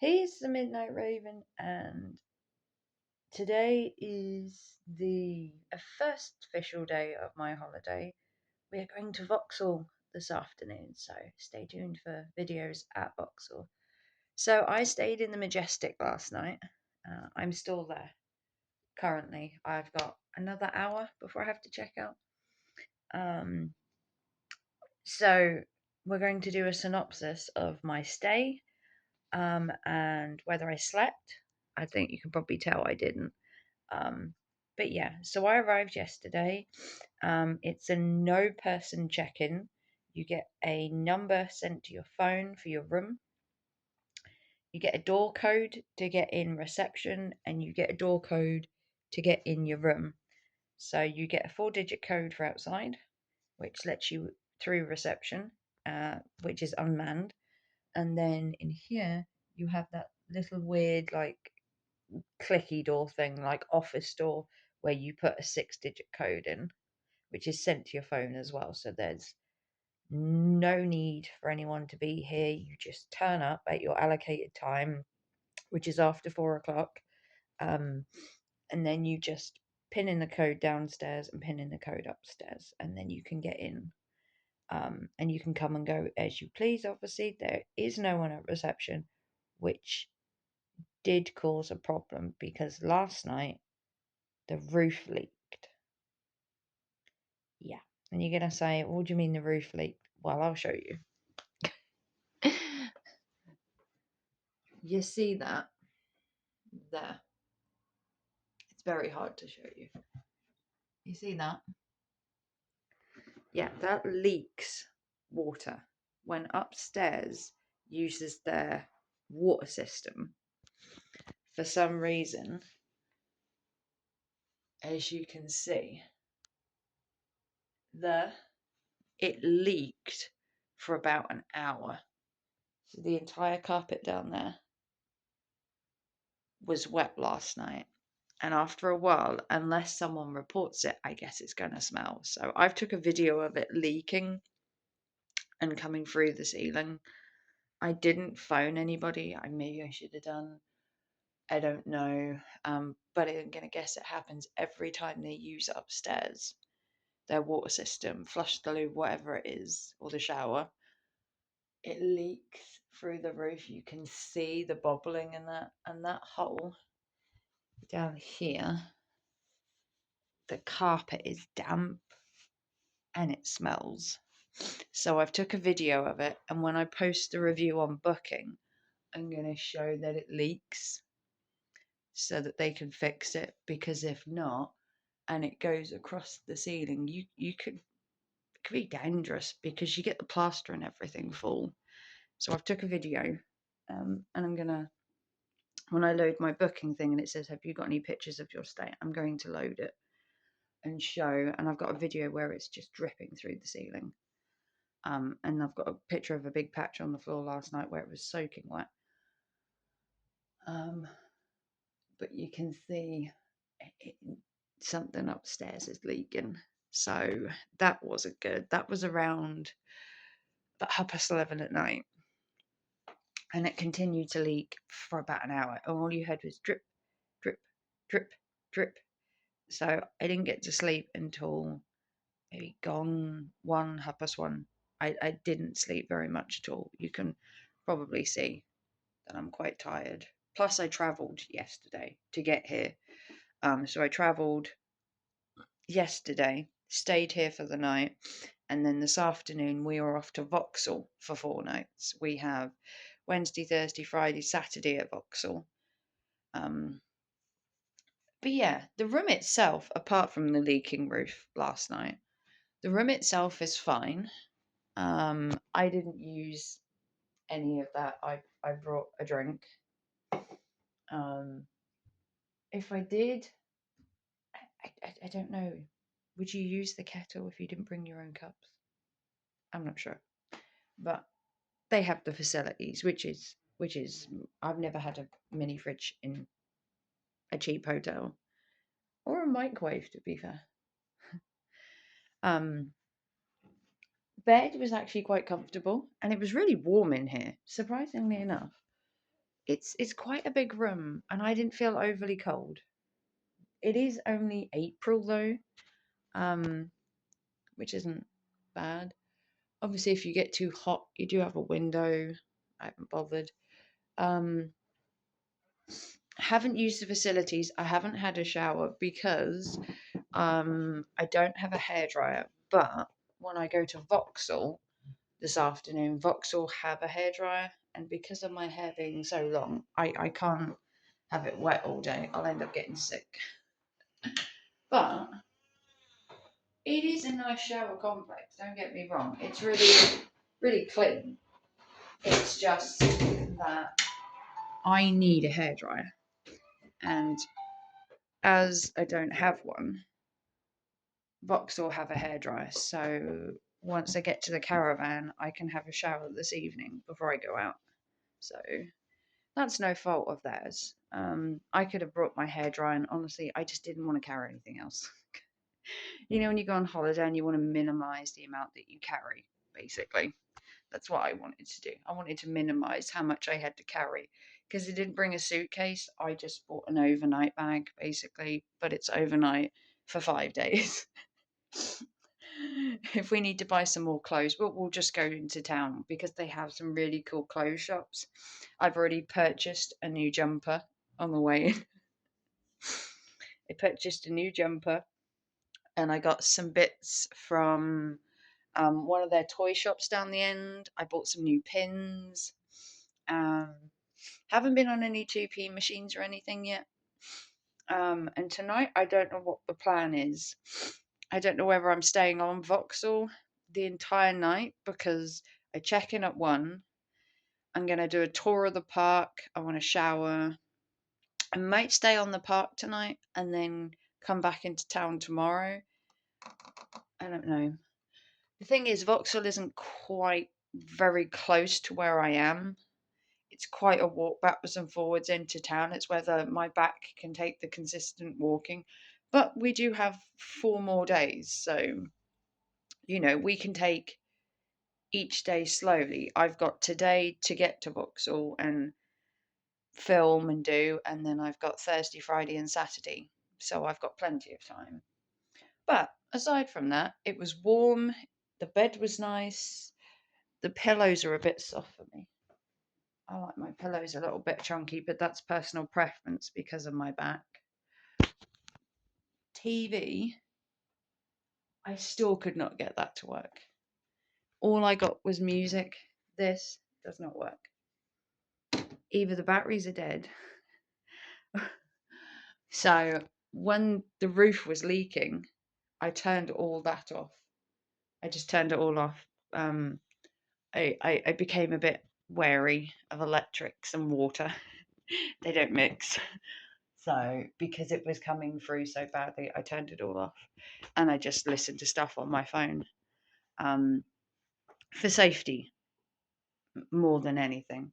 He's the Midnight Raven, and today is the first official day of my holiday. We are going to Vauxhall this afternoon, so stay tuned for videos at Vauxhall. So I stayed in the Majestic last night. I'm still there currently. I've got another hour before I have to check out. So we're going to do a synopsis of my stay, and whether I slept. I think you can probably tell I didn't. But yeah, so I arrived yesterday. It's a no person check in. You get a number sent to your phone for your room. You get a door code to get in reception, and you get a door code to get in your room. So you get a 4-digit code for outside, which lets you through reception, which is unmanned. And then in here, you have that little weird, like, clicky door thing, like office door, where you put a 6-digit code in, which is sent to your phone as well. So there's no need for anyone to be here. You just turn up at your allocated time, which is after 4 o'clock. And then you just pin in the code downstairs and pin in the code upstairs, and then you can get in. And you can come and go as you please. Obviously, there is no one at reception, which did cause a problem because last night the roof leaked. Yeah. And you're going to say, what do you mean the roof leaked? Well, I'll show you. You see that? There. It's very hard to show you. You see that? Yeah, that leaks water when upstairs uses their water system. For some reason, as you can see, there, it leaked for about an hour. So the entire carpet down there was wet last night. And after a while, unless someone reports it, I guess it's going to smell. So I've took a video of it leaking and coming through the ceiling. I didn't phone anybody. Maybe I should have done. I don't know. But I'm going to guess it happens every time they use upstairs their water system, flush the loo, whatever it is, or the shower. It leaks through the roof. You can see the bobbling in that, and that hole down here. The carpet is damp and it smells. So I've took a video of it, and when I post the review on Booking, I'm going to show that it leaks so that they can fix it, because if not, and it goes across the ceiling, you could, it could be dangerous because you get the plaster and everything full. So I've took a video, and I'm gonna, when I load my booking thing and it says, have you got any pictures of your stay, I'm going to load it and show. And I've got a video where it's just dripping through the ceiling. And I've got a picture of a big patch on the floor last night where it was soaking wet. But you can see something upstairs is leaking. So that wasn't good. That was around about 11:30 at night. And it continued to leak for about an hour. And all you heard was drip, drip, drip, drip. So I didn't get to sleep until maybe gone 1:30. I didn't sleep very much at all. You can probably see that I'm quite tired. Plus, I travelled yesterday to get here. So I travelled yesterday, stayed here for the night, and then this afternoon we were off to Vauxhall for 4 nights. We have Wednesday, Thursday, Friday, Saturday at Vauxhall. But yeah, the room itself, apart from the leaking roof last night, the room itself is fine. I didn't use any of that. I brought a drink. If I did, I don't know. Would you use the kettle if you didn't bring your own cups? I'm not sure, but they have the facilities, which is I've never had a mini fridge in a cheap hotel, or a microwave, to be fair. Bed was actually quite comfortable, and it was really warm in here, surprisingly enough. It's quite a big room, and I didn't feel overly cold. It is only April though, um, which isn't bad. Obviously, if you get too hot, you do have a window. I haven't bothered. Um, haven't used the facilities. I haven't had a shower because I don't have a hairdryer. But when I go to Vauxhall this afternoon, Vauxhall have a hairdryer, and because of my hair being so long, I can't have it wet all day. I'll end up getting sick. But it is a nice shower complex, don't get me wrong. It's really clean. It's just that I need a hairdryer. And as I don't have one, Vauxhall have a hairdryer. So once I get to the caravan, I can have a shower this evening before I go out. So that's no fault of theirs. I could have brought my hairdryer, and honestly, I just didn't want to carry anything else. You know, when you go on holiday and you want to minimize the amount that you carry, basically. That's what I wanted to do. I wanted to minimize how much I had to carry because I didn't bring a suitcase. I just bought an overnight bag, basically, but it's overnight for 5 days. If we need to buy some more clothes, we'll just go into town because they have some really cool clothes shops. I've already purchased a new jumper on the way in. I purchased a new jumper and I got some bits from one of their toy shops down the end. I bought some new pins. Um, haven't been on any 2p machines or anything yet. And tonight, I don't know what the plan is. I don't know whether I'm staying on Vauxhall the entire night because I check in at 1. I'm going to do a tour of the park. I want to shower. I might stay on the park tonight and then come back into town tomorrow. I don't know. The thing is, Vauxhall isn't quite very close to where I am. It's quite a walk backwards and forwards into town. It's whether my back can take the consistent walking. But we do have 4 more days. So, we can take each day slowly. I've got today to get to Vauxhall and film and do, and then I've got Thursday, Friday, and Saturday. So I've got plenty of time. But aside from that, it was warm. The bed was nice. The pillows are a bit soft for me. I like my pillows a little bit chunky, but that's personal preference because of my back. TV, I still could not get that to work. All I got was music. This does not work. Either the batteries are dead. So when the roof was leaking, I turned all that off. I just turned it all off. I became a bit wary of electrics and water. They don't mix. So because it was coming through so badly, I turned it all off and I just listened to stuff on my phone for safety more than anything.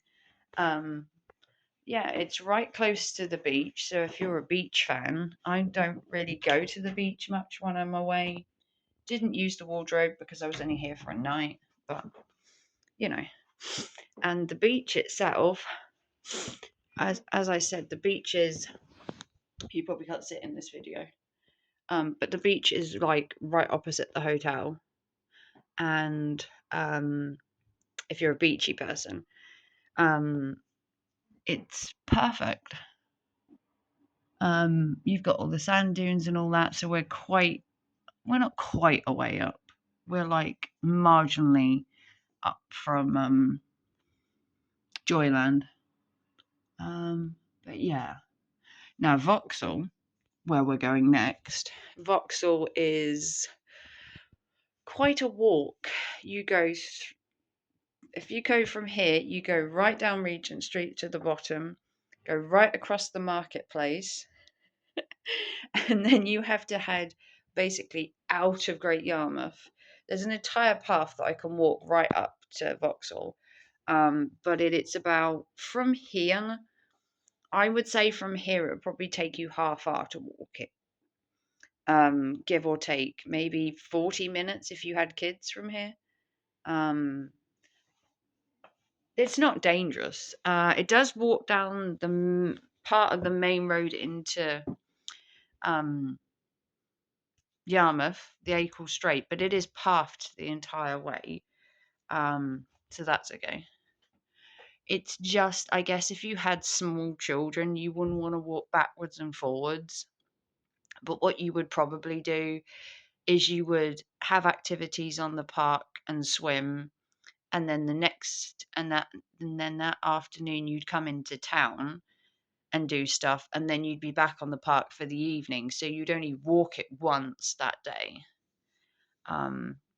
Yeah, it's right close to the beach. So if you're a beach fan, I don't really go to the beach much when I'm away. Didn't use the wardrobe because I was only here for a night, but you know. And the beach itself, as I said, the beach is. You probably can't see it in this video, but the beach is like right opposite the hotel. And if you're a beachy person, it's perfect. You've got all the sand dunes and all that, so we're not quite a way up. We're like marginally up from Joyland. But yeah. Now Vauxhall, where we're going next, Vauxhall is quite a walk. If you go from here, you go right down Regent Street to the bottom, go right across the marketplace, and then you have to head basically out of Great Yarmouth. There's an entire path that I can walk right up to Vauxhall, but it's about from here. I would say from here it would probably take you half hour to walk it, give or take, maybe 40 minutes if you had kids from here. Um, It's not dangerous. It does walk down the part of the main road into um, Yarmouth, the Acle Strait, but it is pathed the entire way. So that's okay. It's just, I guess, if you had small children, you wouldn't want to walk backwards and forwards. But what you would probably do is you would have activities on the park and swim, and then that afternoon you'd come into town and do stuff, and then you'd be back on the park for the evening. So you'd only walk it once that day,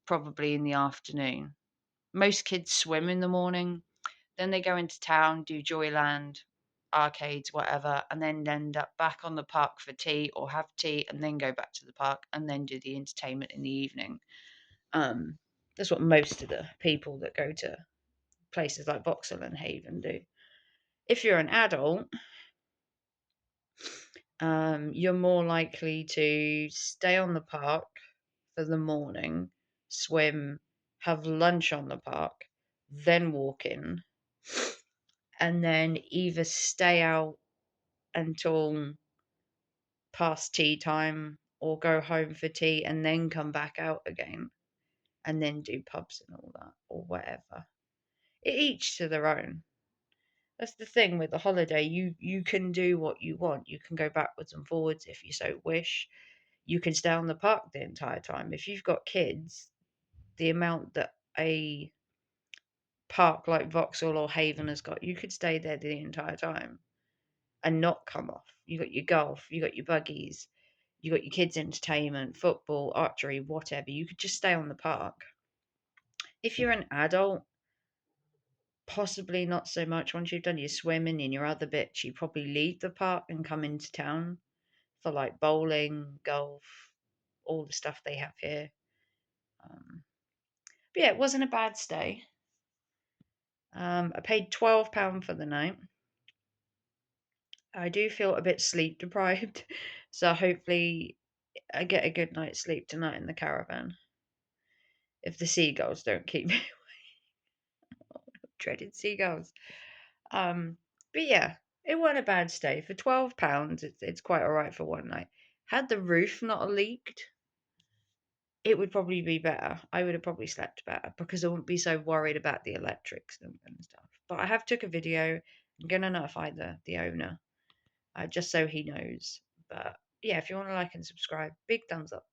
probably in the afternoon. Most kids swim in the morning, then they go into town, do Joyland, arcades, whatever, and then end up back on the park for tea or have tea and then go back to the park and then do the entertainment in the evening. Um, that's what most of the people that go to places like Vauxhall and Haven do. If you're an adult, you're more likely to stay on the park for the morning, swim, have lunch on the park, then walk in, and then either stay out until past tea time or go home for tea and then come back out again and then do pubs and all that or whatever. Each to their own. That's the thing with the holiday. You can do what you want. You can go backwards and forwards if you so wish. You can stay on the park the entire time. If you've got kids, the amount that a park like Vauxhall or Haven has got, you could stay there the entire time and not come off. You got your golf, you got your buggies, you got your kids' entertainment, football, archery, whatever. You could just stay on the park. If you're an adult, possibly not so much. Once you've done your swimming and your other bits, you probably leave the park and come into town for like bowling, golf, all the stuff they have here. But yeah, it wasn't a bad stay. I paid £12 for the night. I do feel a bit sleep deprived, so hopefully I get a good night's sleep tonight in the caravan. If the seagulls don't keep me dreaded seagulls. But yeah, it wasn't a bad stay. For £12, it's quite alright for one night. Had the roof not leaked, it would probably be better. I would have probably slept better because I wouldn't be so worried about the electrics and stuff. But I have took a video. I'm gonna notify the owner, just so he knows. But yeah, if you want to like and subscribe, big thumbs up.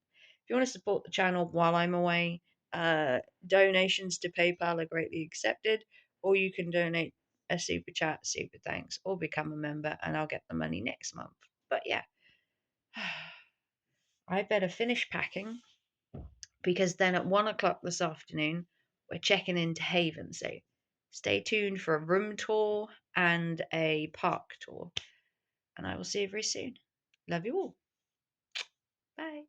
If you want to support the channel while I'm away, donations to PayPal are greatly accepted, or you can donate a super chat, super thanks, or become a member, and I'll get the money next month. But yeah, I better finish packing because then at 1 o'clock this afternoon, we're checking into Haven. So stay tuned for a room tour and a park tour. And I will see you very soon. Love you all. Bye.